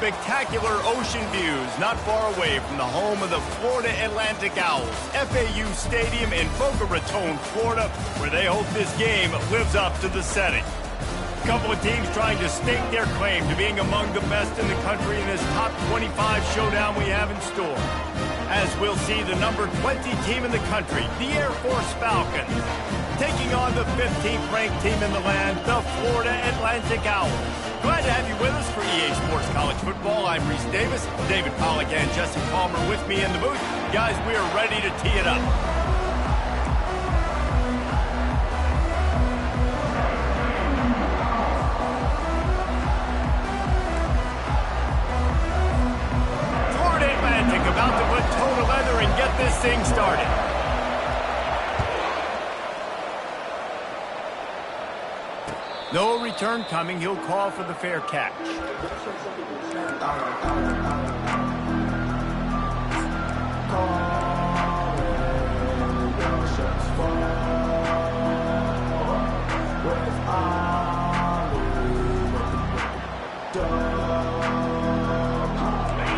spectacular ocean views not far away from the home of the Florida Atlantic Owls, FAU Stadium in Boca Raton, Florida, where they hope this game lives up to the setting. A couple of teams trying to stake their claim to being among the best in the country in this top 25 showdown we have in store. As we'll see the number 20 team in the country, the Air Force Falcons, taking on the 15th ranked team in the land, the Florida Atlantic Owls. Glad to have you with us for EA Sports College Football. I'm Reese Davis, David Pollack and Jesse Palmer with me in the booth. Guys, we are ready to tee it up. Florida Atlantic about to put toe to leather and get this thing started. No return coming. He'll call for the fair catch.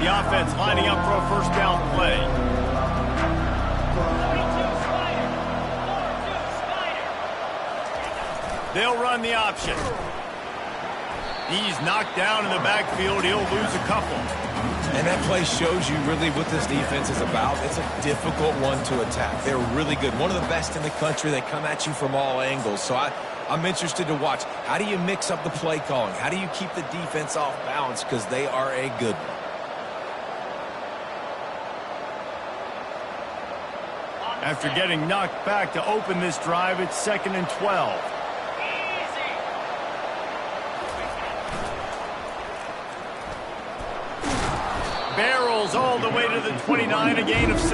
The offense lining up for a first down play. They'll run the option. He's knocked down in the backfield. He'll lose a couple. And that play shows you really what this defense is about. It's a difficult one to attack. They're really good. One of the best in the country. They come at you from all angles. So I'm interested to watch. How do you mix up the play calling? How do you keep the defense off balance? Because they are a good one. After getting knocked back to open this drive, it's 2nd and 12. Barrels all the way to the 29, a gain of 6.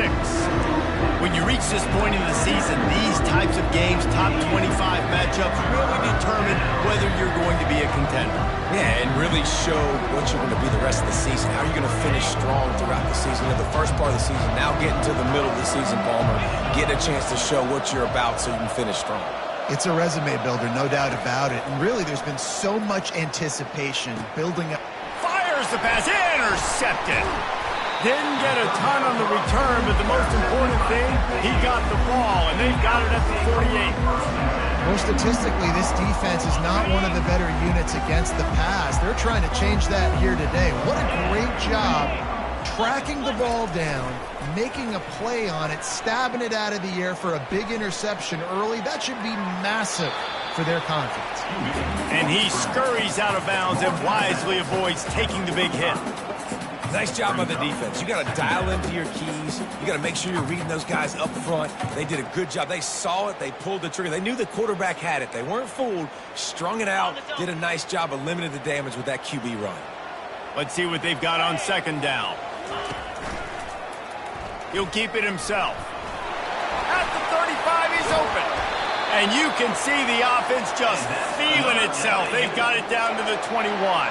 When you reach this point in the season, these types of games, top 25 matchups, really determine whether you're going to be a contender. Yeah, and really show what you're going to be the rest of the season. How are you going to finish strong throughout the season? In the first part of the season, now getting to the middle of the season, Palmer, get a chance to show what you're about so you can finish strong. It's a resume builder, no doubt about it. And really, there's been so much anticipation building up. Fires the pass, intercepted. Didn't get a ton on the return, but the most important thing, he got the ball, and they've got it at the 48. Most statistically, this defense is not one of the better units against the pass. They're trying to change that here today. What a great job tracking the ball down, making a play on it, stabbing it out of the air for a big interception early. That should be massive for their confidence. And he scurries out of bounds and wisely avoids taking the big hit. Nice job by the defense. You got to dial into your keys. You got to make sure you're reading those guys up front. They did a good job. They saw it. They pulled the trigger. They knew the quarterback had it. They weren't fooled. Strung it out. Did a nice job of limiting the damage with that QB run. Let's see what they've got on 2nd down. He'll keep it himself. At the 35, he's open. And you can see the offense just feeling itself. They've got it down to the 21.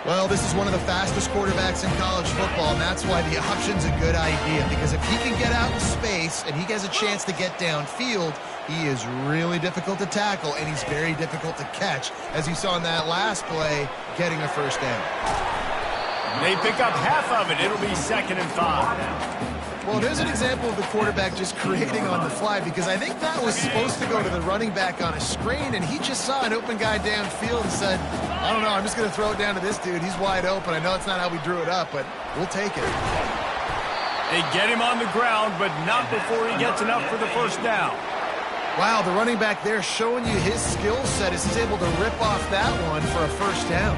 Well, this is one of the fastest quarterbacks in college football, and that's why the option's a good idea. Because if he can get out in space and he has a chance to get downfield, he is really difficult to tackle, and he's very difficult to catch, as you saw in that last play, getting a first down. They pick up half of it. It'll be 2nd and 5. Well, there's an example of the quarterback just creating on the fly, because I think that was supposed to go to the running back on a screen, and he just saw an open guy downfield and said, I don't know, I'm just going to throw it down to this dude. He's wide open. I know it's not how we drew it up, but we'll take it. They get him on the ground, but not before he gets enough for the first down. Wow, the running back there showing you his skill set as he's able to rip off that one for a first down.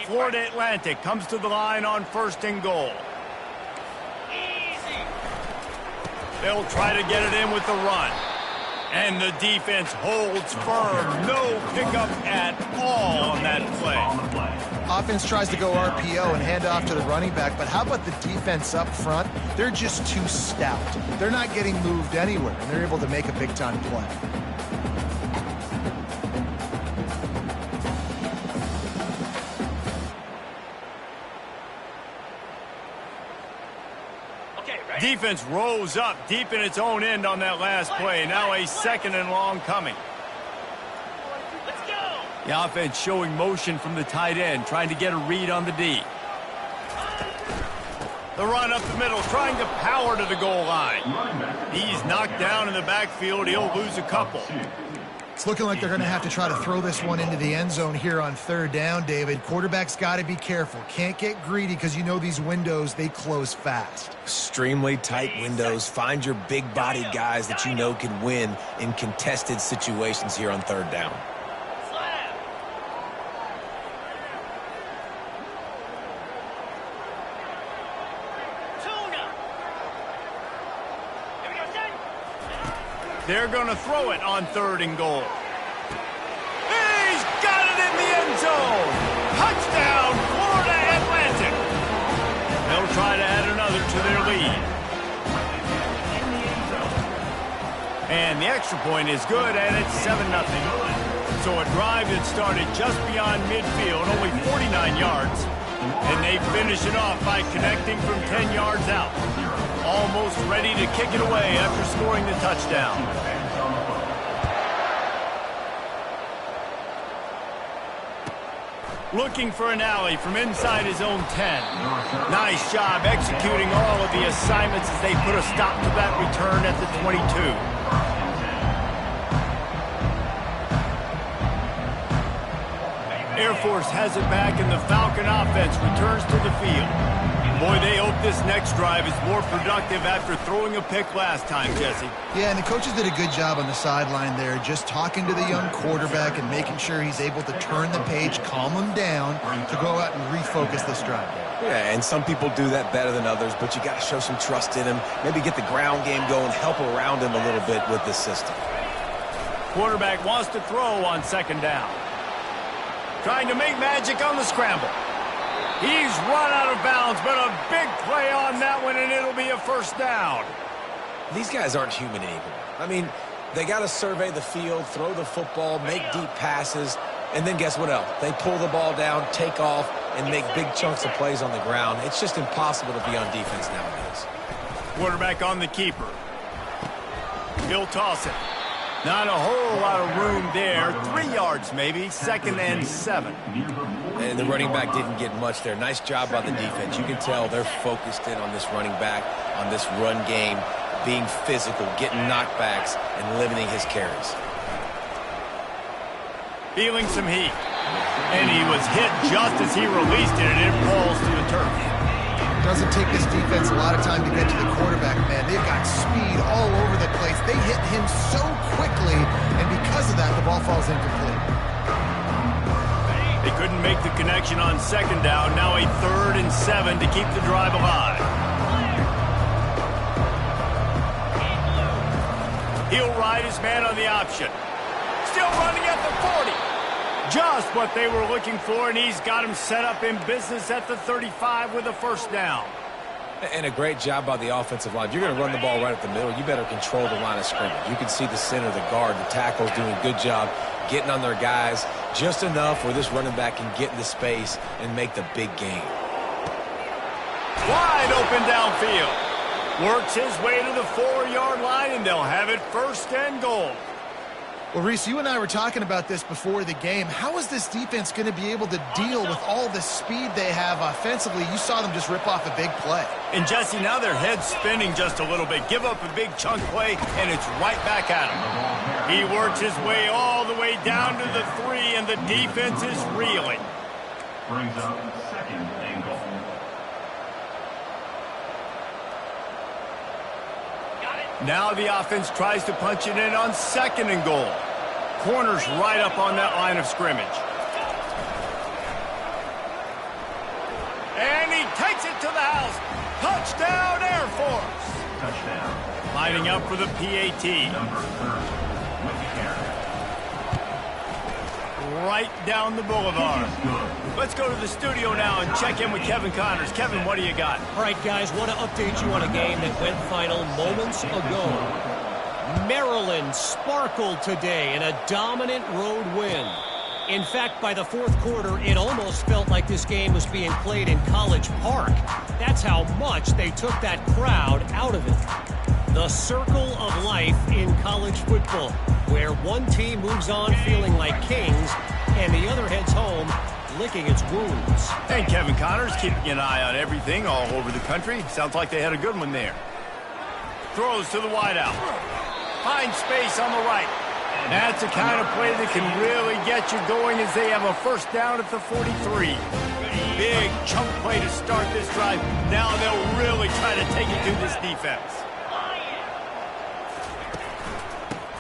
Florida Atlantic comes to the line on 1st and goal. They'll try to get it in with the run. And the defense holds firm. No pickup at all on that play. Offense tries to go RPO and hand off to the running back, but how about the defense up front? They're just too stout. They're not getting moved anywhere, and they're able to make a big-time play. defense rose up deep in its own end on that last play. Now a 2nd and long coming. The offense showing motion from the tight end, trying to get a read on the D. The run up the middle, trying to power to the goal line. He's knocked down in the backfield. He'll lose a couple. It's looking like they're going to have to try to throw this one into the end zone here on 3rd down, David. Quarterback's got to be careful. Can't get greedy because you know these windows, they close fast. Extremely tight windows. Find your big-bodied guys that you know can win in contested situations here on 3rd down. They're going to throw it on 3rd and goal. He's got it in the end zone. Touchdown, Florida Atlantic. They'll try to add another to their lead. And the extra point is good, and it's 7-0. So a drive that started just beyond midfield, only 49 yards. And they finish it off by connecting from 10 yards out. Almost ready to kick it away after scoring the touchdown. Looking for an alley from inside his own 10. Nice job executing all of the assignments as they put a stop to that return at the 22. Air Force has it back, and the Falcon offense returns to the field. Boy, they hope this next drive is more productive after throwing a pick last time, Jesse. Yeah, and the coaches did a good job on the sideline there, just talking to the young quarterback and making sure he's able to turn the page, calm him down to go out and refocus this drive. Yeah, and some people do that better than others, but you got to show some trust in him. Maybe get the ground game going, help around him a little bit with this system. Quarterback wants to throw on 2nd down. Trying to make magic on the scramble. He's run out of bounds, but a big play on that one, and it'll be a 1st down. These guys aren't human anymore. I mean, they got to survey the field, throw the football, make deep passes, and then guess what else? They pull the ball down, take off, and make big chunks of plays on the ground. It's just impossible to be on defense nowadays. Quarterback on the keeper. He'll toss it. Not a whole lot of room there. 3 yards maybe, 2nd and 7. And the running back didn't get much there. Nice job by the defense. You can tell they're focused in on this running back, on this run game, being physical, getting knockbacks, and limiting his carries. Feeling some heat. And he was hit just as he released it, and it falls to the turf. Doesn't take this defense a lot of time to get to the quarterback, man. They've got speed all over the place. They hit him so quickly, and because of that, the ball falls incomplete. They couldn't make the connection on 2nd down. Now a 3rd and 7 to keep the drive alive. He'll ride his man on the option. Still running at the 40. Just what they were looking for, and he's got him set up in business at the 35 with a 1st down. And a great job by the offensive line. If you're going to run the ball right at the middle, you better control the line of scrimmage. You can see the center, the guard, the tackles doing a good job getting on their guys just enough where this running back can get into space and make the big game. Wide open downfield. Works his way to the 4-yard line, and they'll have it 1st and goal. Well, Reese, you and I were talking about this before the game. How is this defense going to be able to deal with all the speed they have offensively? You saw them just rip off a big play. And, Jesse, now their head's spinning just a little bit. Give up a big chunk play, and it's right back at him. He works his way all the way down to the 3, and the defense is reeling. Brings up 2nd and goal. Now the offense tries to punch it in on 2nd and goal. Corner's right up on that line of scrimmage. And he takes it to the house. Touchdown, Air Force. Touchdown. Lining up for the PAT. Number 30, Whitaker. Right down the boulevard. Let's go to the studio now and check in with Kevin Connors. Kevin, what do you got? All right, guys, want to update you on a game that went final moments ago. Maryland sparkled today in a dominant road win. In fact, by the fourth quarter, it almost felt like this game was being played in College Park. That's how much they took that crowd out of it. The circle of life in college football, where one team moves on feeling like kings and the other heads home licking its wounds. And Kevin Connors keeping an eye on everything all over the country. Sounds like they had a good one there. Throws to the wideout. Finds space on the right. That's the kind of play that can really get you going as they have a first down at the 43. Big chunk play to start this drive. Now they'll really try to take it to this defense.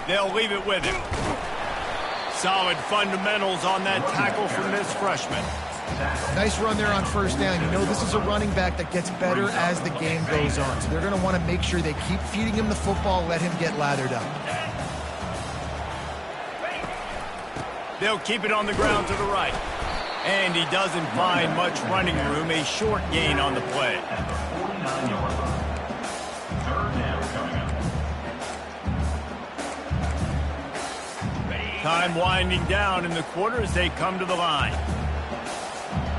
They'll leave it with him. Solid fundamentals on that tackle from this freshman. Nice run there on first down. You know this is a running back that gets better as the game goes on. So they're going to want to make sure they keep feeding him the football, let him get lathered up. They'll keep it on the ground to the right. And he doesn't find much running room. A short gain on the play. At the 49-yard line. Third down coming up. Time winding down in the quarter as they come to the line.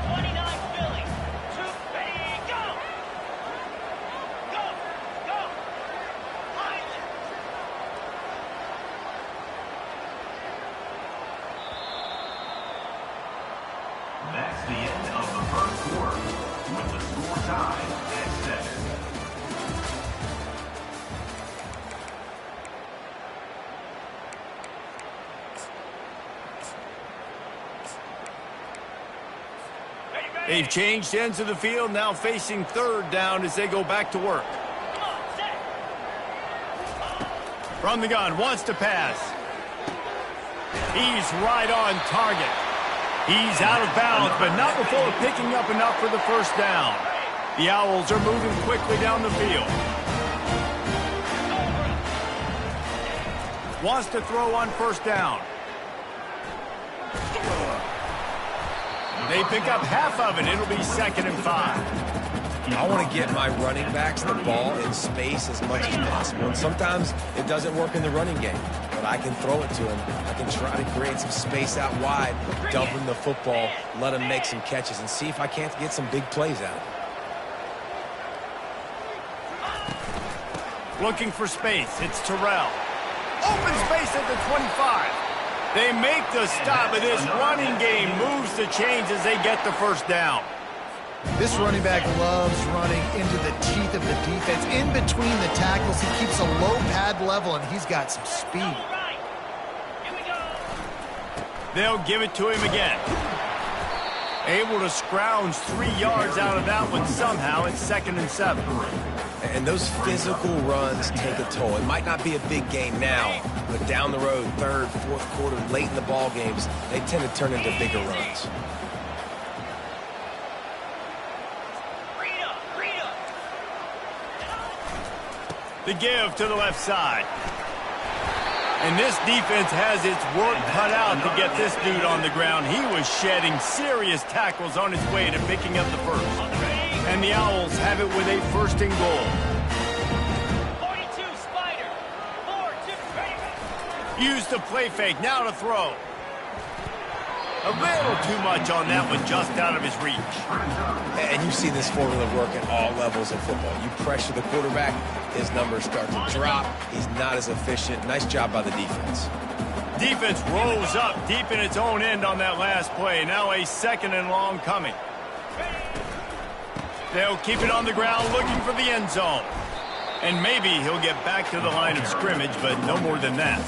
29 Philly. 2, ready, go! Go! Go! Highland. That's the end of the first quarter, with the score tied at 7. They've changed ends of the field, now facing third down as they go back to work. Come on, set. From the gun, wants to pass. He's right on target. He's out of bounds, but not before picking up enough for the first down. The Owls are moving quickly down the field. Wants to throw on first down. They pick up half of it. It'll be 2nd and 5. I want to get my running backs the ball in space as much as possible. And sometimes it doesn't work in the running game, but I can throw it to him. I can try to create some space out wide, dump him the football, let him make some catches, and see if I can't get some big plays out of it. Looking for space. It's Terrell. Open space at the 25. They make the stop, but this running game moves the chains as they get the first down. This running back loves running into the teeth of the defense. In between the tackles, he keeps a low pad level, and he's got some speed. Right. Here we go. They'll give it to him again. Able to scrounge 3 yards out of that one somehow. It's 2nd and 7. And those physical runs take a toll. It might not be a big game now, but down the road, third, fourth quarter, late in the ball games, they tend to turn into bigger runs. Rita. The give to the left side. And this defense has its work cut out to get this dude on the ground. He was shedding serious tackles on his way to picking up the first. And the Owls have it with a 1st and goal. 42 Spider. 4, 2, ready. Use the play fake, now to throw. A little too much on that one, just out of his reach. And you see this formula work at all levels of football. You pressure the quarterback, his numbers start to drop. He's not as efficient. Nice job by the defense. Defense rolls up deep in its own end on that last play. Now a 2nd and long coming. They'll keep it on the ground looking for the end zone. And maybe he'll get back to the line of scrimmage, but no more than that.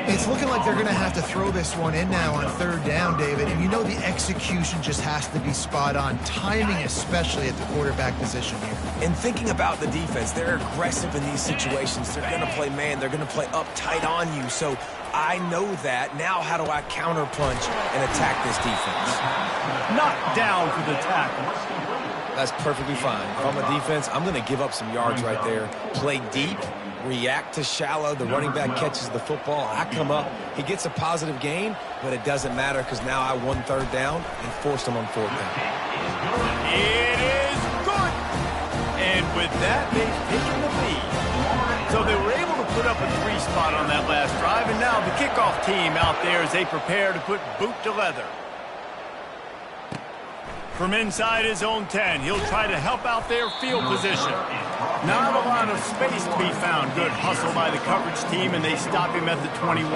It's looking like they're going to have to throw this one in now on third down, David. And you know the execution just has to be spot on. Timing, especially at the quarterback position here. And thinking about the defense, they're aggressive in these situations. They're going to play man. They're going to play up tight on you. So I know that. Now how do I counterpunch and attack this defense? Knocked down for the tackle. That's perfectly fine. If I'm a defense, I'm going to give up some yards right there. Play deep, react to shallow. The running back catches the football. I come up. He gets a positive gain, but it doesn't matter because now I won third down and forced him on fourth down. It is good. And with that, they've taken the lead. So they were able to put up a 3 spot on that last drive, and now the kickoff team out there as they prepare to put boot to leather. From inside his own 10, he'll try to help out their field position. Not a lot of space to be found. Good hustle by the coverage team, and they stop him at the 21.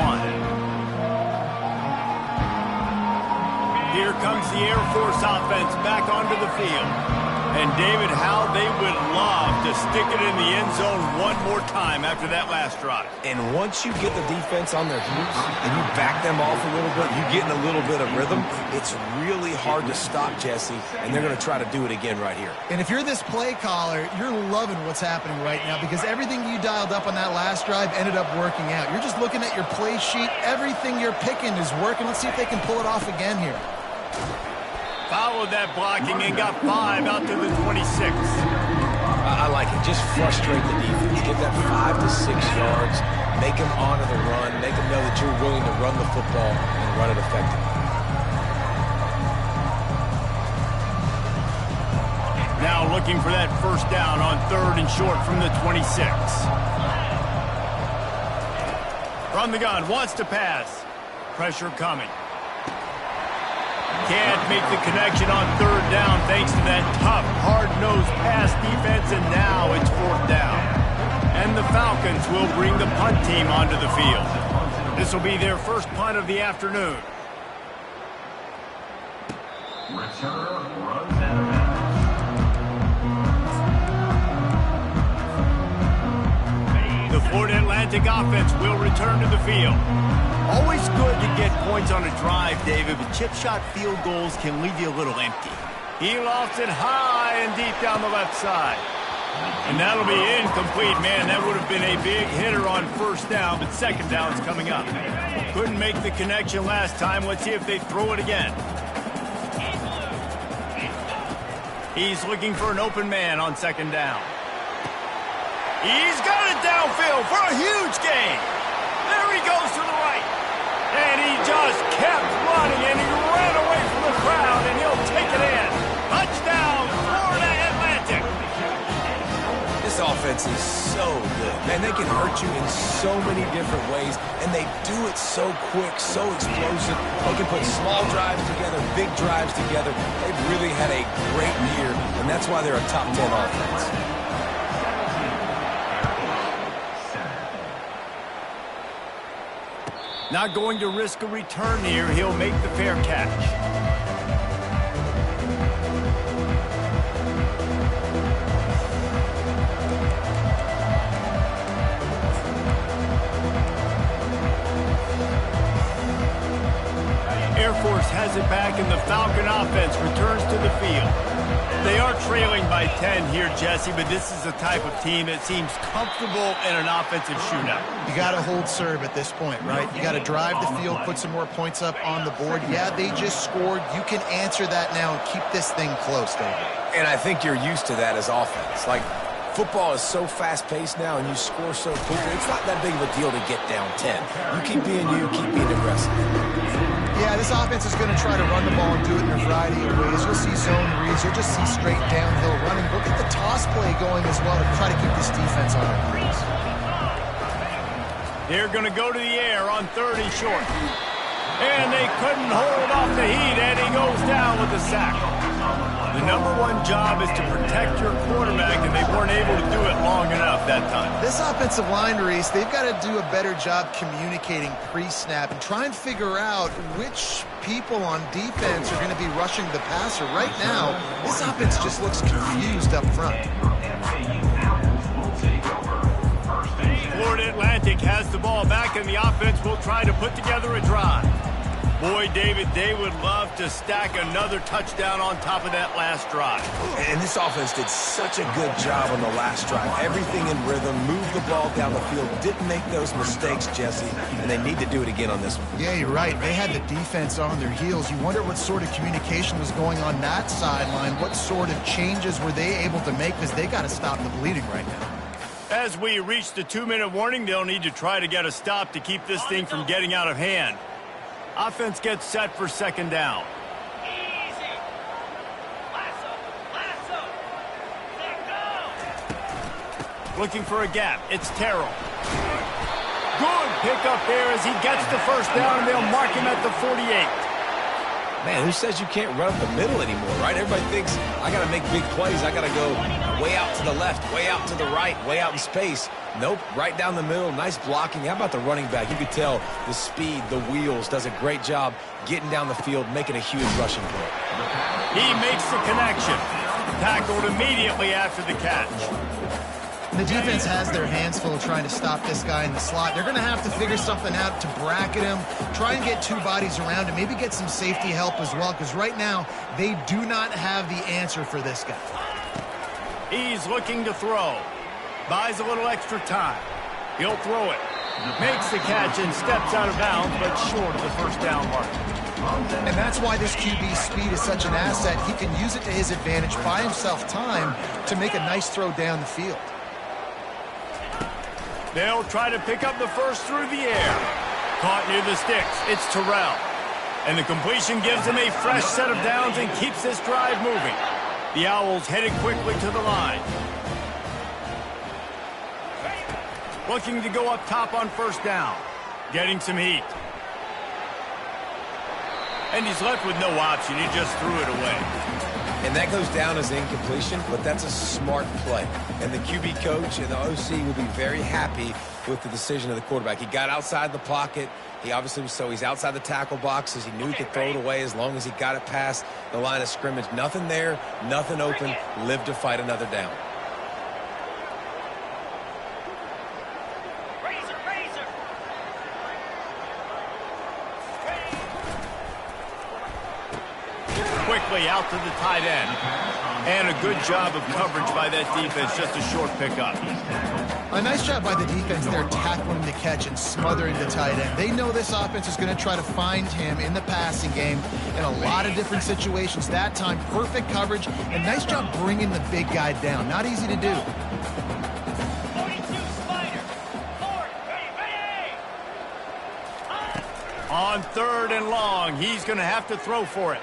Here comes the Air Force offense back onto the field. And David, how they would love to stick it in the end zone one more time after that last drive. And once you get the defense on their heels and you back them off a little bit, you get in a little bit of rhythm, it's really hard to stop, Jesse, and they're going to try to do it again right here. And if you're this play caller, you're loving what's happening right now because everything you dialed up on that last drive ended up working out. You're just looking at your play sheet. Everything you're picking is working. Let's see if they can pull it off again here. Followed that blocking and got 5 out to the 26. I like it. Just frustrate the defense. Get that 5 to 6 yards. Make them honor the run. Make them know that you're willing to run the football and run it effectively. Now looking for that first down on 3rd and short from the 26. From the gun, wants to pass. Pressure coming. Can't make the connection on 3rd down thanks to that tough, hard-nosed pass defense, and now it's 4th down. And the Falcons will bring the punt team onto the field. This will be their first punt of the afternoon. Returner runs out of bounds. The Florida Atlantic offense will return to the field. Always good to get points on a drive, David, but chip shot field goals can leave you a little empty. He lofts it high and deep down the left side. And that'll be incomplete, man. That would have been a big hitter on 1st down, but 2nd down's coming up. Couldn't make the connection last time. Let's see if they throw it again. He's looking for an open man on 2nd down. He's got it downfield for a huge gain. There he goes to the right. And he just kept running, and he ran away from the crowd, and he'll take it in. Touchdown, Florida Atlantic. This offense is so good. Man, they can hurt you in so many different ways, and they do it so quick, so explosive. They can put small drives together, big drives together. They've really had a great year, and that's why they're a top 10 offense. Not going to risk a return here. He'll make the fair catch. Air Force has it back, and the Falcon offense returns to the field. They are trailing by 10 here, Jesse, but this is the type of team that seems comfortable in an offensive shootout. You got to hold serve at this point, right? You got to drive the field, put some more points up on the board. Yeah, they just scored. You can answer that now and keep this thing close, David. And I think you're used to that as offense. Like, football is so fast-paced now, and you score so quickly. It's not that big of a deal to get down 10. You keep being aggressive. Yeah, this offense is going to try to run the ball and do it in a variety of ways. You'll see zone reads. You'll just see straight downhill running. Look at the toss play going as well to try to keep this defense on their heels. They're going to go to the air on 3rd and short. And they couldn't hold off the heat, and he goes down with the sack. The #1 job is to protect your quarterback, and they weren't able to do it long enough that time. This offensive line, Reese, they've got to do a better job communicating pre-snap and try and figure out which people on defense are going to be rushing the passer. Right now, this offense just looks confused up front. Florida Atlantic has the ball back, and the offense will try to put together a drive. Boy, David, they would love to stack another touchdown on top of that last drive. And this offense did such a good job on the last drive. Everything in rhythm, moved the ball down the field, didn't make those mistakes, Jesse, and they need to do it again on this one. Yeah, you're right. They had the defense on their heels. You wonder what sort of communication was going on that sideline. What sort of changes were they able to make, because they got to stop the bleeding right now. As we reach the 2-minute warning, they'll need to try to get a stop to keep this thing from getting out of hand. Offense gets set for 2nd down. Easy. Lasso. Let go. Looking for a gap. It's Terrell. Good pickup there as he gets the first down, and they'll mark him at the 48. Man, who says you can't run up the middle anymore, right? Everybody thinks, I got to make big plays. I got to go way out to the left, way out to the right, way out in space. Nope, right down the middle. Nice blocking. How about the running back? You could tell the speed, the wheels, does a great job getting down the field, making a huge rushing play. He makes the connection. Tackled immediately after the catch. The defense has their hands full trying to stop this guy in the slot. They're going to have to figure something out to bracket him, try and get two bodies around him, maybe get some safety help as well, because right now they do not have the answer for this guy. He's looking to throw. Buys a little extra time. He'll throw it. Makes the catch and steps out of bounds, but short of the first down mark. And that's why this QB's speed is such an asset. He can use it to his advantage, buy himself time to make a nice throw down the field. They'll try to pick up the first through the air. Caught near the sticks. It's Terrell. And the completion gives him a fresh set of downs and keeps this drive moving. The Owls headed quickly to the line. Looking to go up top on first down. Getting some heat. And he's left with no option. He just threw it away. And that goes down as incompletion, but that's a smart play. And the QB coach and the OC will be very happy with the decision of the quarterback. He got outside the pocket. He obviously he's outside the tackle boxes. He knew he could throw it away as long as he got it past the line of scrimmage. Nothing there, nothing open. Live to fight another down. Quickly out to the tight end. And a good job of coverage by that defense. Just a short pickup. A nice job by the defense there tackling the catch and smothering the tight end. They know this offense is going to try to find him in the passing game in a lot of different situations. That time, perfect coverage and nice job bringing the big guy down. Not easy to do. 42 Spider. Ford, ready. On third and long, he's going to have to throw for it.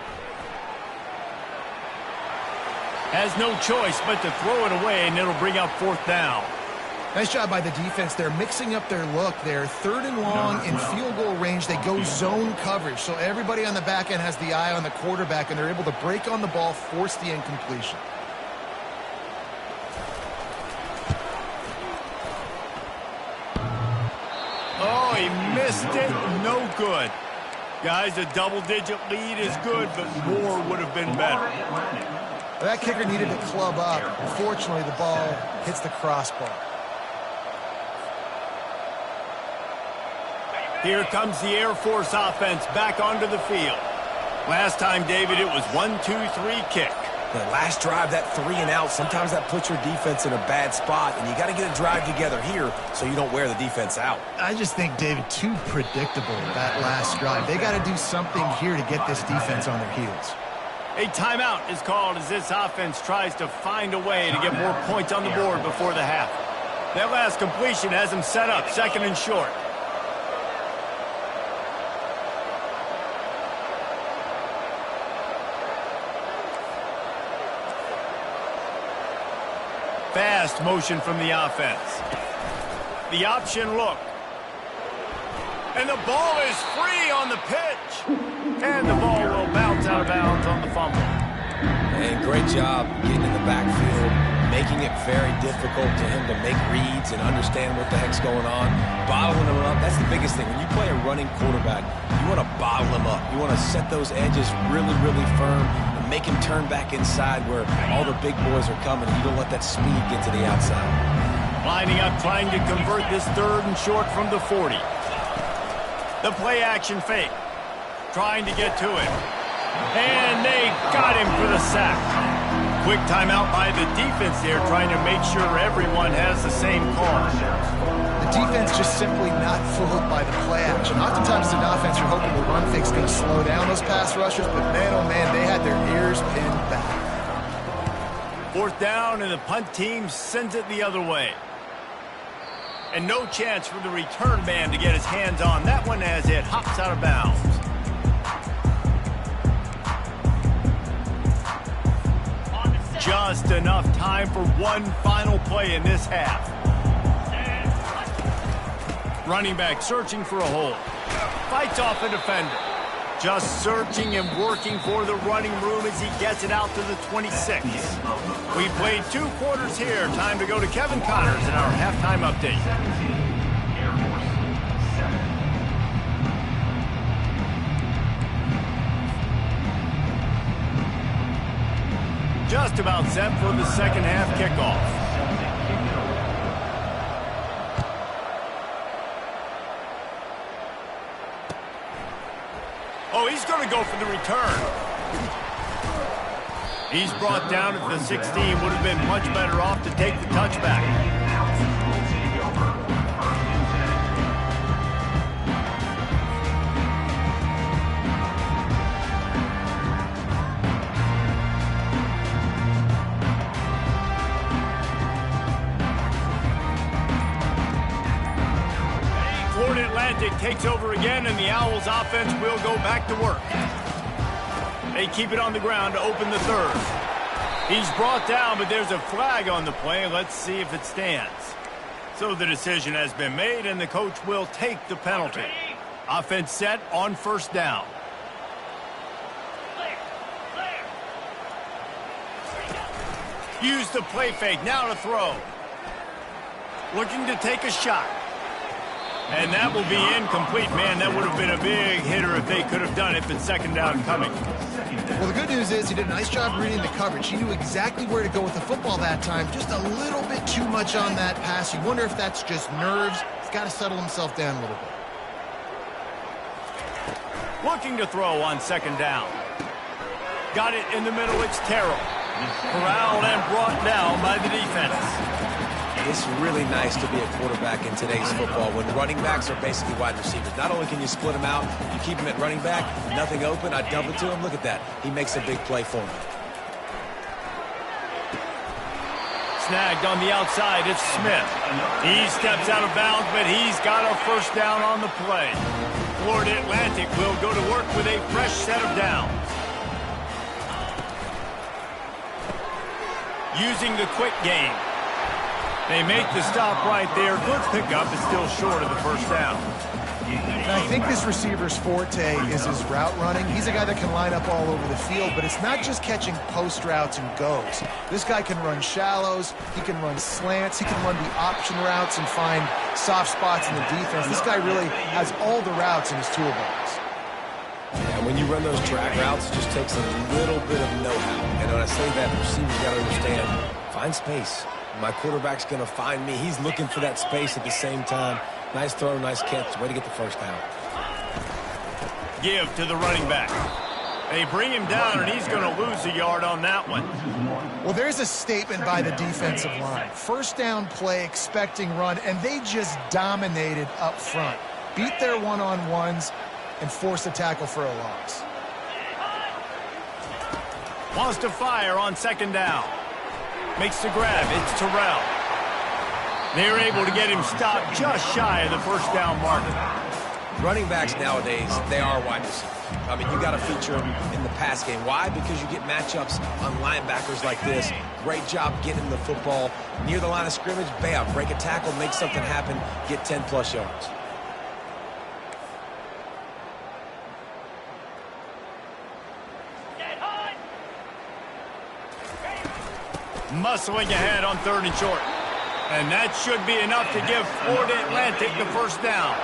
Has no choice but to throw it away, and it'll bring up fourth down. Nice job by the defense. They're mixing up their look. They're third and long in field goal range. They go zone coverage, so everybody on the back end has the eye on the quarterback, and they're able to break on the ball, force the incompletion. Oh, he missed it. No good. Guys, a double-digit lead is good, but more would have been better. That kicker needed to club up. Unfortunately, the ball hits the crossbar. Here comes the Air Force offense back onto the field. Last time, David, it was 1-2-3 kick. The last drive, that 3 and out, sometimes that puts your defense in a bad spot, and you got to get a drive together here so you don't wear the defense out. I just think, David, too predictable that last drive. They got to do something here to get this defense on their heels. A timeout is called as this offense tries to find a way to get more points on the board before the half. That last completion has them set up, second and short. Fast motion from the offense. The option look. And the ball is free on the pitch. And the ball will bounce out of bounds on the fumble. And great job getting in the backfield, making it very difficult to him to make reads and understand what the heck's going on. Bottling him up, that's the biggest thing. When you play a running quarterback, you want to bottle him up. You want to set those edges really, really firm and make him turn back inside where all the big boys are coming. You don't let that speed get to the outside. Lining up, trying to convert this third and short from the 40. The play action fake. Trying to get to him. And they got him for the sack. Quick timeout by the defense there, trying to make sure everyone has the same call. The defense just simply not fooled by the play action. Oftentimes as an offense, you're hoping the run fake's going to slow down those pass rushers, but man, oh man, they had their ears pinned back. Fourth down, and the punt team sends it the other way. And no chance for the return man to get his hands on that one as it hops out of bounds. On the just enough time for one final play in this half. Running back searching for a hole. Fights off a defender. Just searching and working for the running room as he gets it out to the 26. We played 2 quarters here. Time to go to Kevin Connors in our halftime update. Air Force 7. Just about set for the second half kickoff. Oh, he's going to go for the return. He's brought down at the 16. Would have been much better off to take the touchback. Florida Atlantic takes over again, and the Owls offense will go back to work. They keep it on the ground to open the third. He's brought down, but there's a flag on the play. Let's see if it stands. So the decision has been made, and the coach will take the penalty. Offense set on first down. Use the play fake, now to throw. Looking to take a shot. And that will be incomplete. Man, that would have been a big hitter if they could have done it, but second down coming. Well, the good news is he did a nice job reading the coverage. He knew exactly where to go with the football that time. Just a little bit too much on that pass. You wonder if that's just nerves. He's got to settle himself down a little bit. Looking to throw on second down. Got it in the middle. It's Terrell. Corralled and brought down by the defense. It's really nice to be a quarterback in today's football when running backs are basically wide receivers. Not only can you split them out, you keep them at running back, nothing open, I dump it to him. Look at that. He makes a big play for me. Snagged on the outside, it's Smith. He steps out of bounds, but he's got a first down on the play. Florida Atlantic will go to work with a fresh set of downs. Using the quick game. They make the stop right there. Good pickup, but still short of the first down. And I think this receiver's forte is his route running. He's a guy that can line up all over the field, but it's not just catching post routes and goes. This guy can run shallows, he can run slants, he can run the option routes and find soft spots in the defense. This guy really has all the routes in his toolbox. Yeah, when you run those drag routes, it just takes a little bit of know-how. And when I say that, receivers got to understand, find space. My quarterback's going to find me. He's looking for that space at the same time. Nice throw, nice catch. Way to get the first down. Give to the running back. They bring him down, and he's going to lose a yard on that one. Well, there's a statement by the defensive line. First down play, expecting run, and they just dominated up front. Beat their one-on-ones and forced a tackle for a loss. Wants to fire on second down. Makes the grab. It's Terrell. They're able to get him stopped just shy of the first down marker. Running backs nowadays, they are wide receivers. I mean, you got to feature them in the pass game. Why? Because you get matchups on linebackers like this. Great job getting the football near the line of scrimmage. Bam, break a tackle, make something happen, get 10-plus yards. Muscling ahead on third and short. And that should be enough to give Florida Atlantic the first down.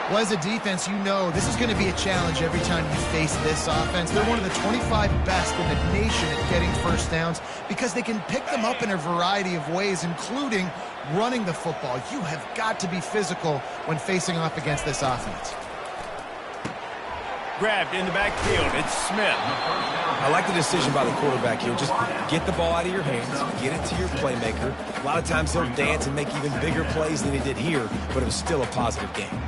Well, as a defense, you know this is going to be a challenge every time you face this offense. They're one of the 25 best in the nation at getting first downs because they can pick them up in a variety of ways, including running the football. You have got to be physical when facing off against this offense. Grabbed in the backfield. It's Smith. I like the decision by the quarterback here. Just get the ball out of your hands, get it to your playmaker. A lot of times he'll dance and make even bigger plays than he did here, but it was still a positive game.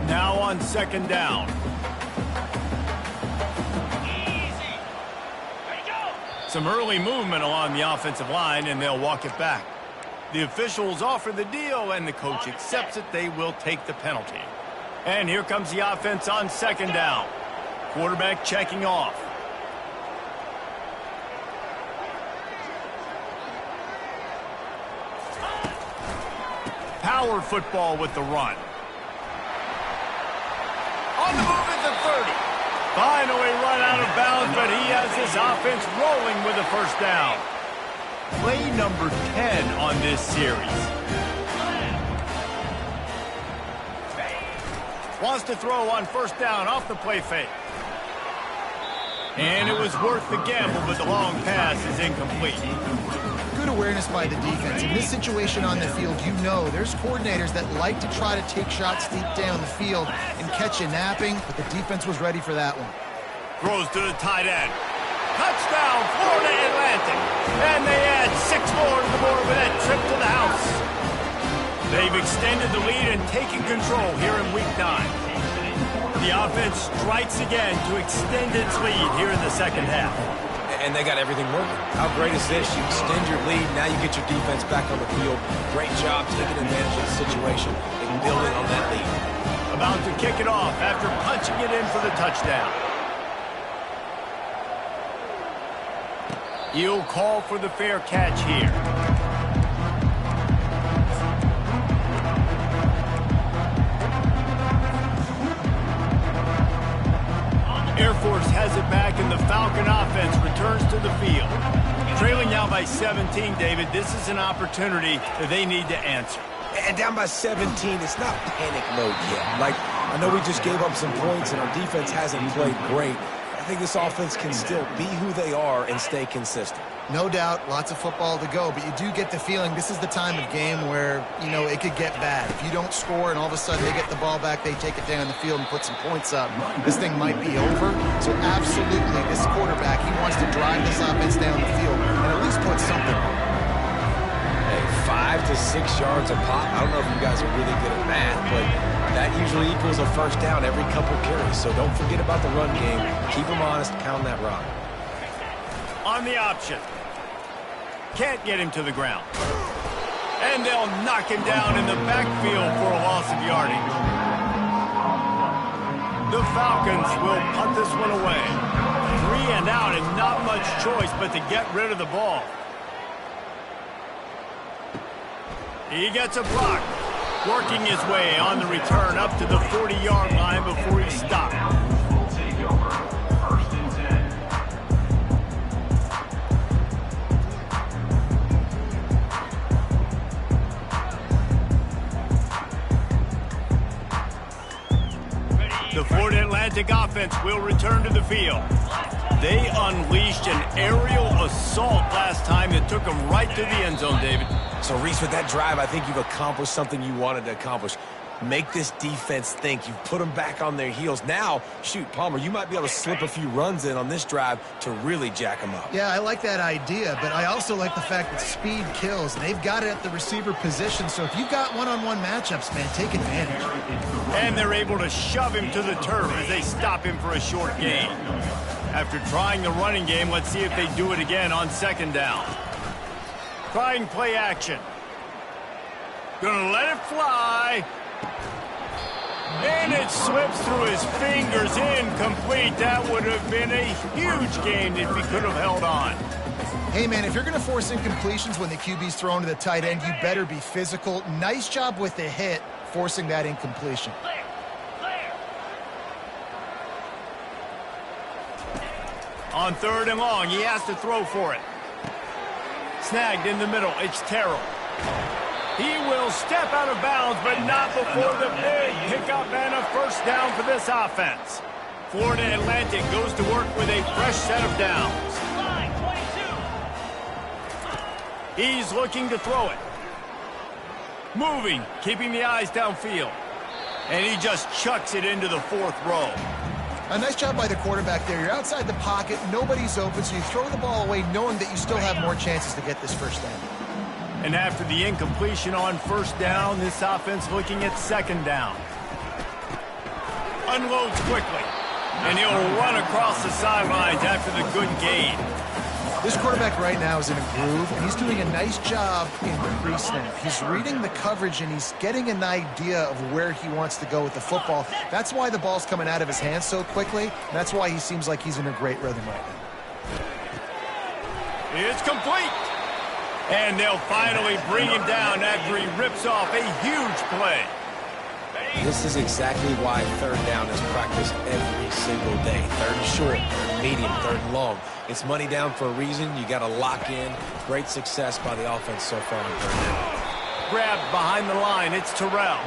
Now on second down. Easy. Ready, go. Some early movement along the offensive line, and they'll walk it back. The officials offer the deal, and the coach accepts it. They will take the penalty. And here comes the offense on second down. Quarterback checking off. power football with the run. On the move at the 30. Finally run out of bounds, but he has this offense rolling with a first down. Play number 10 on this series. Wants to throw on first down off the play fake. And it was worth the gamble, but the long pass is incomplete. Good awareness by the defense. In this situation on the field, you know there's coordinators that like to try to take shots deep down the field and catch you napping, but the defense was ready for that one. Throws to the tight end. Touchdown, Florida Atlantic. And they add 6 more to the board with that trip to the house. They've extended the lead and taken control here in Week 9. The offense strikes again to extend its lead here in the second half. And they got everything working. How great is this? You extend your lead, now you get your defense back on the field. Great job taking advantage of the situation and building on that lead. About to kick it off after punching it in for the touchdown. He'll call for the fair catch here. Air Force has it back, and the Falcon offense returns to the field. Trailing now by 17, David, this is an opportunity that they need to answer. And down by 17, it's not panic mode yet. Like, I know we just gave up some points, and our defense hasn't played great. I think this offense can still be who they are and stay consistent. No doubt, lots of football to go, but you do get the feeling this is the time of game where, you know, it could get bad. If you don't score and all of a sudden they get the ball back, they take it down the field and put some points up, this thing might be over. So absolutely, this quarterback, he wants to drive this offense down the field and at least put something on. Hey, 5 to 6 yards a pop. I don't know if you guys are really good at math, but that usually equals a first down every couple carries. So don't forget about the run game. Keep them honest, pound that rock. On the option. Can't get him to the ground. And they'll knock him down in the backfield for a loss of yardage. The Falcons will punt this one away. 3 and out and not much choice but to get rid of the ball. He gets a block. Working his way on the return up to the 40-yard line before he stopped. Will take over. First and 10. The Florida Atlantic offense will return to the field. They unleashed an aerial assault last time that took them right to the end zone, David. So, Reese, with that drive, I think you've accomplished something you wanted to accomplish. Make this defense think. You've put them back on their heels. Now, shoot, Palmer, you might be able to slip a few runs in on this drive to really jack them up. Yeah, I like that idea, but I also like the fact that speed kills. They've got it at the receiver position, so if you've got one-on-one matchups, man, take advantage. And they're able to shove him to the turf as they stop him for a short gain. After trying the running game, let's see if they do it again on second down. Trying play action. Gonna let it fly. And it slips through his fingers, incomplete. That would have been a huge gain if he could have held on. Hey, man, if you're going to force incompletions when the QB's thrown to the tight end, you better be physical. Nice job with the hit, forcing that incompletion. On third and long, he has to throw for it. Snagged in the middle, it's Terrell. He will step out of bounds, but not before the big pickup and a first down for this offense. Florida Atlantic goes to work with a fresh set of downs. He's looking to throw it. Moving, keeping the eyes downfield. And he just chucks it into the fourth row. A nice job by the quarterback there. You're outside the pocket, nobody's open, so you throw the ball away knowing that you still have more chances to get this first down. And after the incompletion on first down, this offense looking at second down. Unloads quickly, and he'll run across the sidelines after the good gain. This quarterback right now is in a groove, and he's doing a nice job in pre-snap. He's reading the coverage, and he's getting an idea of where he wants to go with the football. That's why the ball's coming out of his hands so quickly, and that's why he seems like he's in a great rhythm right now. It's complete. And they'll finally bring him down after he rips off a huge play. This is exactly why third down is practiced every single day. Third and short, third and medium, third and long. It's money down for a reason. You got to lock in. Great success by the offense so far on third down. Grabbed behind the line, it's Terrell.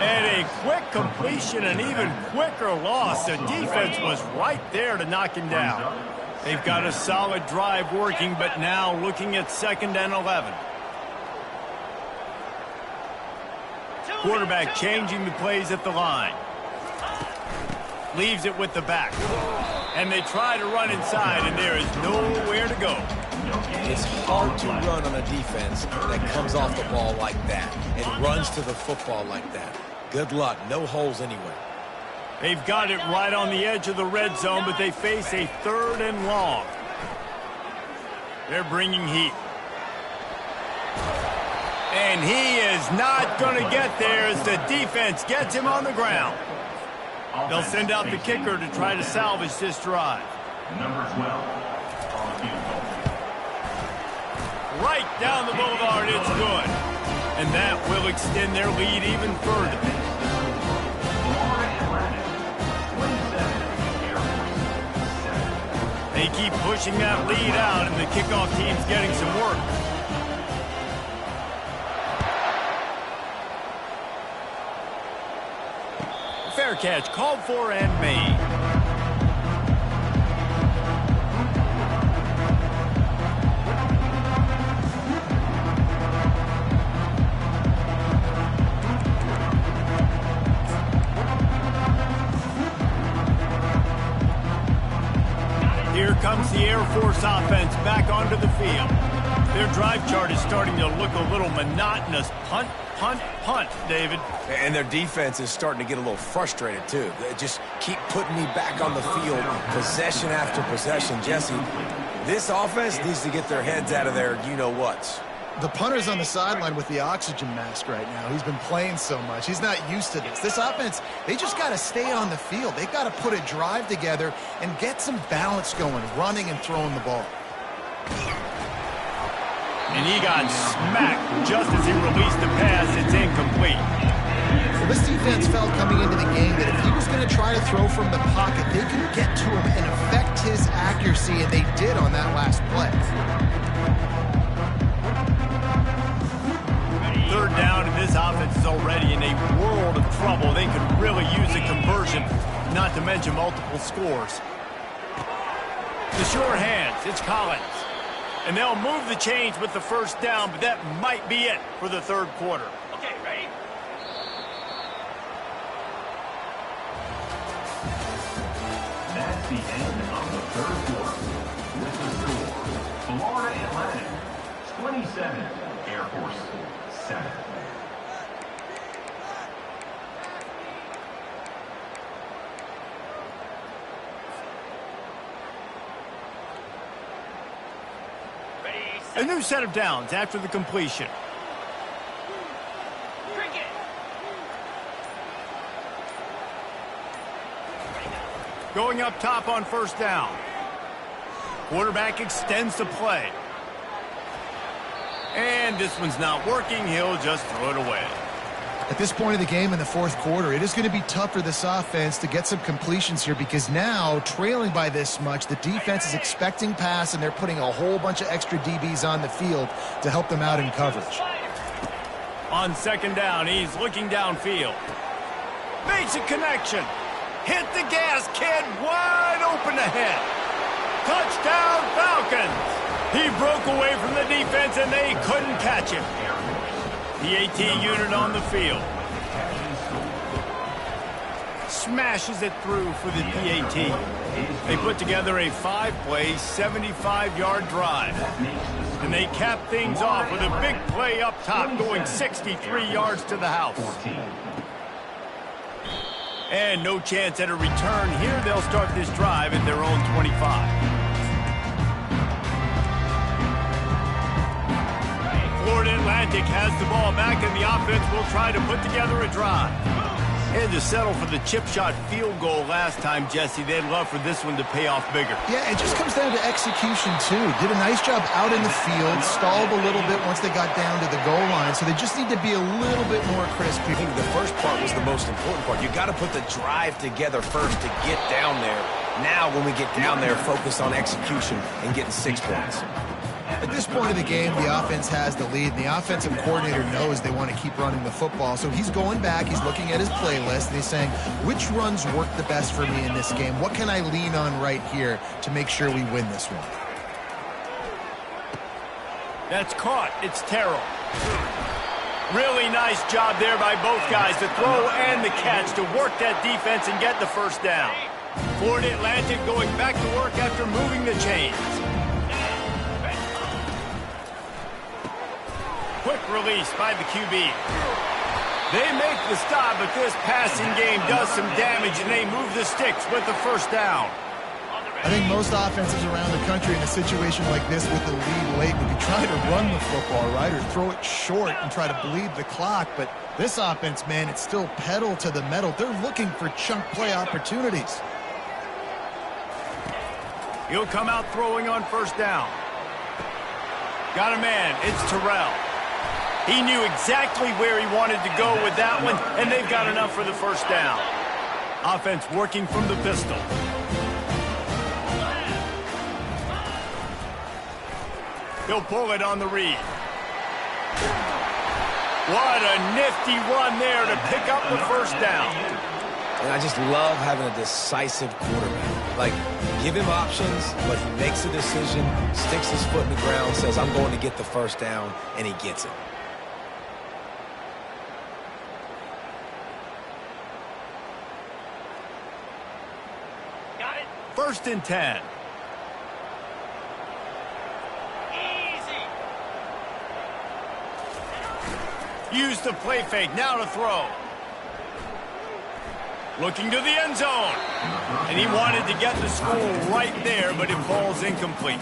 And a quick completion, an even quicker loss. The defense was right there to knock him down. They've got a solid drive working, but now looking at 2nd and 11. Quarterback changing the plays at the line. Leaves it with the back. And they try to run inside, and there is nowhere to go. It's hard to run on a defense that comes off the ball like that and runs to the football like that. Good luck. No holes anywhere. They've got it right on the edge of the red zone, but they face a 3rd and long. They're bringing heat. And he is not going to get there as the defense gets him on the ground. They'll send out the kicker to try to salvage this drive. Number 12 on the field goal. Right down the boulevard, it's good. And that will extend their lead even further. They keep pushing that lead out, and the kickoff team's getting some work. Fair catch called for and made. Here comes the Air Force offense back onto the field. Their drive chart is starting to look a little monotonous. Punt, punt, punt, David. And their defense is starting to get a little frustrated, too. They just keep putting me back on the field, possession after possession. Jesse, this offense needs to get their heads out of their you-know-whats. The punter's on the sideline with the oxygen mask right now. He's been playing so much. He's not used to this. This offense, they just got to stay on the field. They've got to put a drive together and get some balance going, running and throwing the ball. And he got smacked just as he released the pass. It's incomplete. Well, this defense felt coming into the game that if he was going to try to throw from the pocket, they could get to him and affect his accuracy, and they did on that last play. 3rd down, and this offense is already in a world of trouble. They could really use a conversion, not to mention multiple scores. The sure hands, it's Collins. And they'll move the chains with the 1st down, but that might be it for the 3rd quarter. Okay, ready? That's the end of the 3rd quarter. With the score, Florida Atlantic 27, Air Force 7. A new set of downs after the completion. Cricket. Going up top on 1st down. Quarterback extends the play. And this one's not working. He'll just throw it away. At this point of the game in the 4th quarter, it is going to be tough for this offense to get some completions here because now, trailing by this much, the defense is expecting pass, and they're putting a whole bunch of extra DBs on the field to help them out in coverage. On 2nd down, he's looking downfield. Makes a connection. Hit the gas, kid. Wide open ahead. Touchdown, Falcons. He broke away from the defense, and they couldn't catch him. The AT unit on the field. Smashes it through for the PAT. They put together a 5-play, 75-yard drive. And they cap things off with a big play up top, going 63 yards to the house. And no chance at a return here. They'll start this drive at their own 25. Florida Atlantic has the ball back, and the offense will try to put together a drive. Had to settle for the chip shot field goal last time, Jesse. They'd love for this one to pay off bigger. Yeah, it just comes down to execution, too. Did a nice job out in the field, stalled a little bit once they got down to the goal line, so they just need to be a little bit more crisp. I think the first part was the most important part. You got to put the drive together first to get down there. Now, when we get down there, focus on execution and getting 6 points. At this point of the game, the offense has the lead, and the offensive coordinator knows they want to keep running the football. So he's going back, he's looking at his playlist, and he's saying, which runs work the best for me in this game? What can I lean on right here to make sure we win this one? That's caught. It's Terrell. Really nice job there by both guys, the throw and the catch, to work that defense and get the first down. Florida Atlantic going back to work after moving the chains. Quick release by the QB. They make the stop, but this passing game does some damage, and they move the sticks with the first down. I think most offenses around the country in a situation like this with the lead late would be trying to run the football, right, or throw it short and try to bleed the clock. But this offense, man, it's still pedal to the metal. They're looking for chunk play opportunities. He'll come out throwing on first down. Got a man. It's Terrell. He knew exactly where he wanted to go with that one, and they've got enough for the first down. Offense working from the pistol. He'll pull it on the read. What a nifty run there to pick up the first down. And I just love having a decisive quarterback. Like, give him options, but he makes a decision, sticks his foot in the ground, says, I'm going to get the first down, and he gets it. Got it. 1st and 10. Use the play fake, now to throw. Looking to the end zone. And he wanted to get the score right there, but it falls incomplete.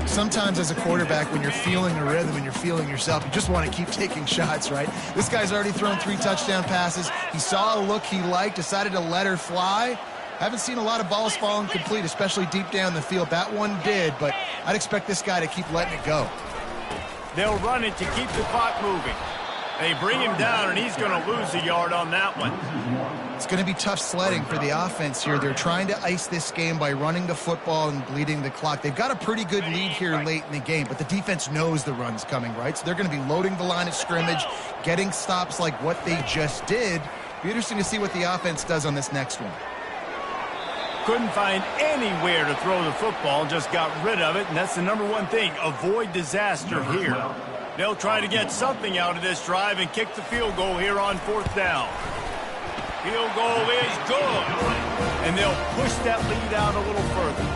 Sometimes as a quarterback, when you're feeling a rhythm and you're feeling yourself, you just want to keep taking shots, right? This guy's already thrown 3 touchdown passes. He saw a look he liked, decided to let her fly. Haven't seen a lot of balls fall incomplete, especially deep down the field. That one did, but I'd expect this guy to keep letting it go. They'll run it to keep the clock moving. They bring him down, and he's going to lose a yard on that one. It's going to be tough sledding for the offense here. They're trying to ice this game by running the football and bleeding the clock. They've got a pretty good lead here late in the game, but the defense knows the run's coming, right? So they're going to be loading the line of scrimmage, getting stops like what they just did. Be interesting to see what the offense does on this next one. Couldn't find anywhere to throw the football, just got rid of it, and that's the #1 thing. Avoid disaster here. They'll try to get something out of this drive and kick the field goal here on 4th down. Field goal is good. And they'll push that lead out a little further.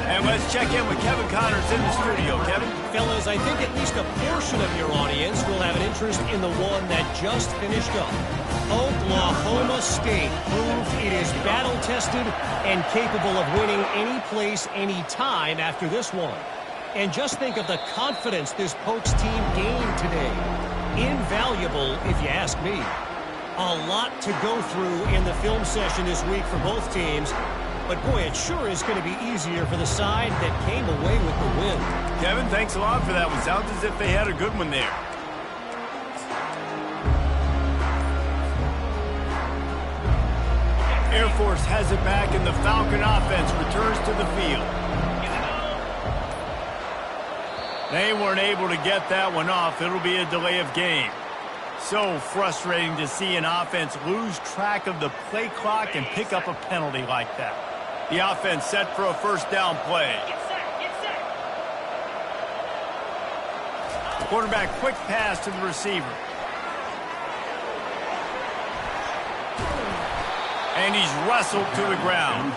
And let's check in with Kevin Connors in the studio. Kevin? Fellas, I think at least a portion of your audience will have an interest in the one that just finished up. Oklahoma State proved it is battle-tested and capable of winning any place, any time after this one. And just think of the confidence this Pokes team gained today. Invaluable, if you ask me. A lot to go through in the film session this week for both teams. But, boy, it sure is going to be easier for the side that came away with the win. Kevin, thanks a lot for that one. Sounds as if they had a good one there. Air Force has it back, and the Falcon offense returns to the field. They weren't able to get that one off. It'll be a delay of game. So frustrating to see an offense lose track of the play clock and pick up a penalty like that. The offense set for a first down play. Quarterback quick pass to the receiver. And he's wrestled to the ground.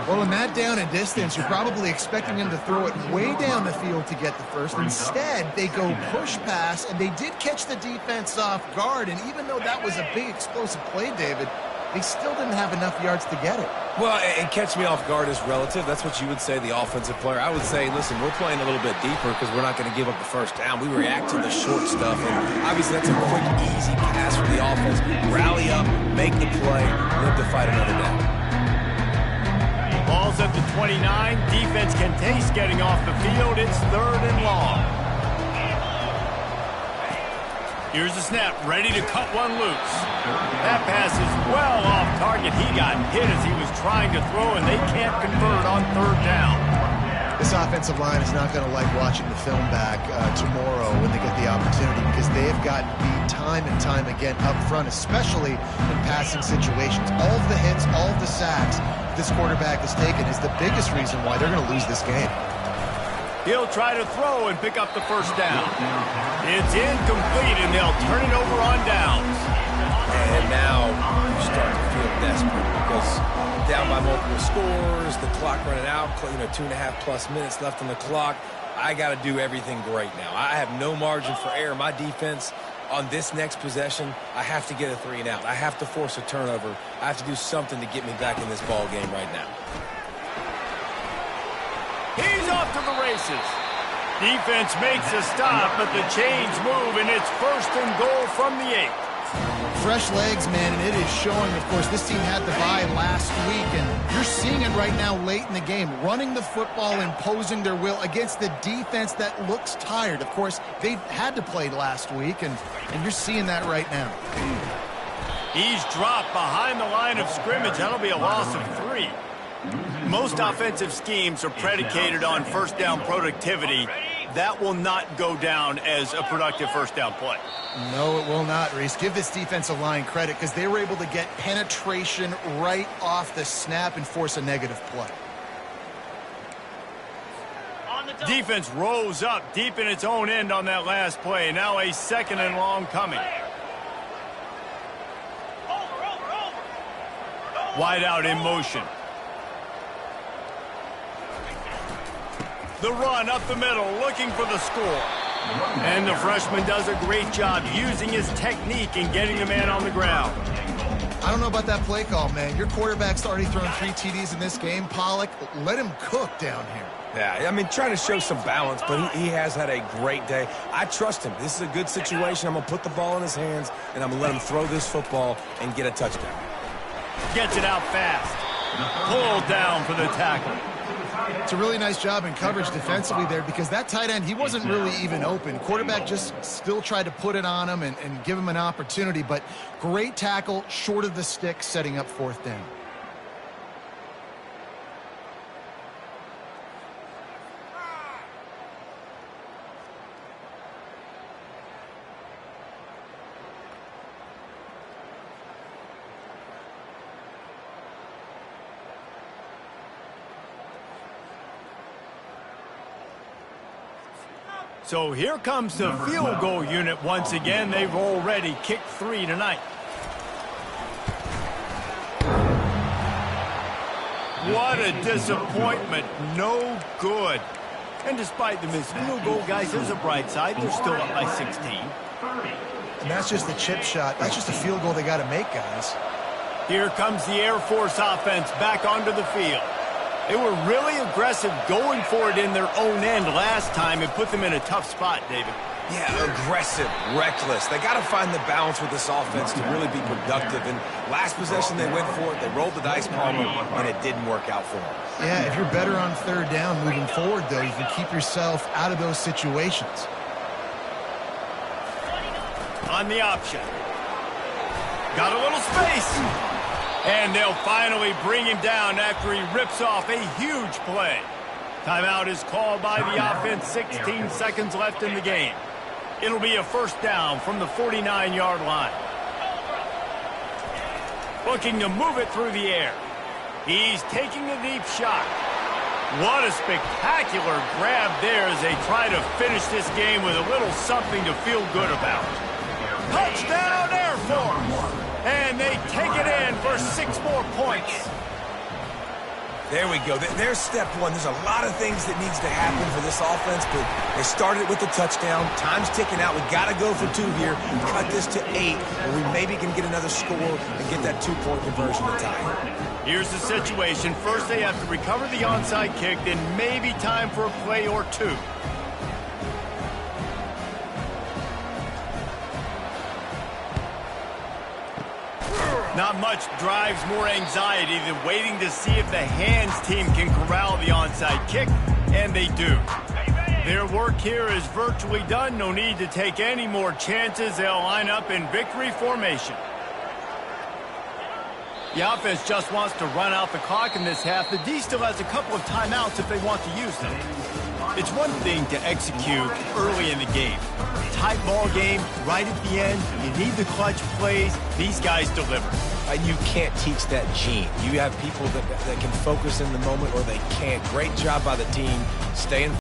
Well, in that down and distance, you're probably expecting him to throw it way down the field to get the first. Instead, they go push pass, and they did catch the defense off guard. And even though that was a big explosive play, David, they still didn't have enough yards to get it. Well, and catch me off guard is relative. That's what you would say, the offensive player. I would say, listen, we're playing a little bit deeper because we're not going to give up the first down. We react to the short stuff, and obviously that's a quick, easy pass for the offense. Rally up, make the play, live to fight another down. Ball's at the 29. Defense can taste getting off the field. It's 3rd and long. Here's the snap, ready to cut one loose. That pass is well off target. He got hit as he was trying to throw, and they can't convert on 3rd down. This offensive line is not going to like watching the film back tomorrow when they get the opportunity, because they have gotten beat time and time again up front, especially in passing situations. All of the hits, all of the sacks this quarterback has taken is the biggest reason why they're going to lose this game. He'll try to throw and pick up the first down. It's incomplete, and they'll turn it over on downs. And now you start to feel desperate because down by multiple scores, the clock running out, 2.5+ minutes left on the clock. I got to do everything great now. I have no margin for error. My defense on this next possession, I have to get a 3 and out. I have to force a turnover. I have to do something to get me back in this ball game right now. He's off to the races. Defense makes a stop, but the chains move, and it's 1st and goal from the 8. Fresh legs, man, and it is showing. Of course, this team had the bye last week, and you're seeing it right now late in the game, running the football, imposing their will against the defense that looks tired. Of course, they had to play last week, and you're seeing that right now. He's dropped behind the line of scrimmage. That'll be a loss of 3. Most offensive schemes are predicated on first down productivity. That will not go down as a productive first down play. No, it will not, Reese. Give this defensive line credit because they were able to get penetration right off the snap and force a negative play. Defense rose up deep in its own end on that last play. Now a 2nd and long coming. Wide out in motion. The run up the middle, looking for the score. And the freshman does a great job using his technique and getting the man on the ground. I don't know about that play call, man. Your quarterback's already thrown 3 TDs in this game. Pollock, let him cook down here. Yeah, I mean, trying to show some balance, but he has had a great day. I trust him. This is a good situation. I'm going to put the ball in his hands, and I'm going to let him throw this football and get a touchdown. Gets it out fast. Pulled down for the tackle. It's a really nice job in coverage defensively there because that tight end, he wasn't really even open. Quarterback just still tried to put it on him and give him an opportunity, but great tackle, short of the stick, setting up 4th down. So here comes the field goal unit once again. They've already kicked 3 tonight. What a disappointment. No good. And despite the missed field goal, guys, there's a bright side. They're still up by 16. And that's just the chip shot. That's just a field goal they got to make, guys. Here comes the Air Force offense back onto the field. They were really aggressive going for it in their own end last time. It put them in a tough spot, David. Yeah, aggressive, reckless. They got to find the balance with this offense to really be productive. And last possession, they went for it. They rolled the dice, Palmer, and it didn't work out for them. Yeah, if you're better on 3rd down moving forward, though, you can keep yourself out of those situations. On the option. Got a little space. And they'll finally bring him down after he rips off a huge play. Timeout is called by the offense. 16 seconds left in the game. It'll be a 1st down from the 49-yard line. Looking to move it through the air. He's taking a deep shot. What a spectacular grab there as they try to finish this game with a little something to feel good about. Touchdown, Air Force! And they take it in for 6 more points. There we go. There's step one. There's a lot of things that needs to happen for this offense, but they started with the touchdown. Time's ticking out. We got to go for 2 here. Cut this to 8, and we maybe can get another score and get that 2-point conversion to tie. Here's the situation. First, they have to recover the onside kick, then maybe time for a play or two. Not much drives more anxiety than waiting to see if the hands team can corral the onside kick, and they do. Their work here is virtually done. No need to take any more chances. They'll line up in victory formation. The offense just wants to run out the clock in this half. The D still has a couple of timeouts if they want to use them. It's one thing to execute early in the game. Tight ball game, right at the end. You need the clutch plays. These guys deliver. You can't teach that gene. You have people that can focus in the moment or they can't. Great job by the team staying